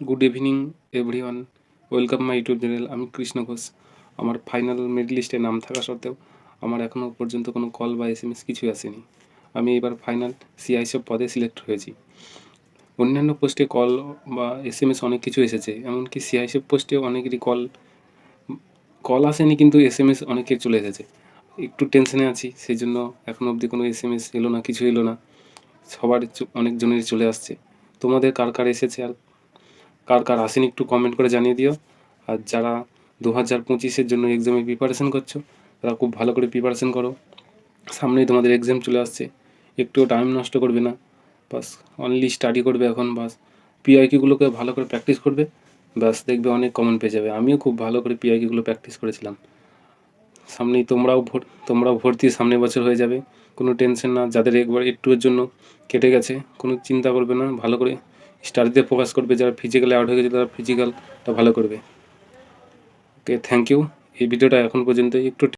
Good evening everyone, welcome my YouTube channel. আমি কৃষ্ণ ঘোষ। আমার final merit লিস্টে নাম থাকা সত্ত্বেও আমার এখনও পর্যন্ত কোনো কল বা SMS কিছুই আসেনি। আমি এবার ফাইনাল CISF পদে সিলেক্ট হয়েছি। অন্যান্য পোস্টে কল বা SMS অনেক কিছু এসেছে, এমনকি CISF পোস্টেও অনেকেরই কল আসেনি, কিন্তু SMS অনেকের চলে এসেছে। একটু টেনশনে আছি, সেই জন্য এখনও অবধি কোনো SMS এলো না, কিছু এলো না। সবার অনেকজনের চলে আসছে। তোমাদের কার কার এসেছে আর কার কার আসেনি একটু কমেন্ট করে জানিয়ে দিও। আর যারা 2025-এর জন্য এক্সামে প্রিপারেশন করছো, তারা খুব ভালো করে প্রিপারেশন করো। সামনেই তোমাদের এক্সাম চলে আসছে, একটুও টাইম নষ্ট করবে না। বাস অনলি স্টাডি করবে এখন, বাস PIQগুলোকে ভালো করে প্র্যাকটিস করবে, বাস দেখবে অনেক কমন পেয়ে যাবে। আমিও খুব ভালো করে PIQগুলো প্র্যাকটিস করেছিলাম। সামনেই তোমরাও ভর্তি সামনের বছর হয়ে যাবে, কোনো টেনশন না। যাদের একবার একটুর জন্য কেটে গেছে, কোনো চিন্তা করবে না, ভালো করে স্টাডিতে ফোকাস করবে। যারা ফিজিক্যালি আউট হয়ে গেছে, তারা ফিজিক্যালটা ভালো করবে। ওকে, থ্যাংক ইউ। এই ভিডিওটা এখন পর্যন্ত একটু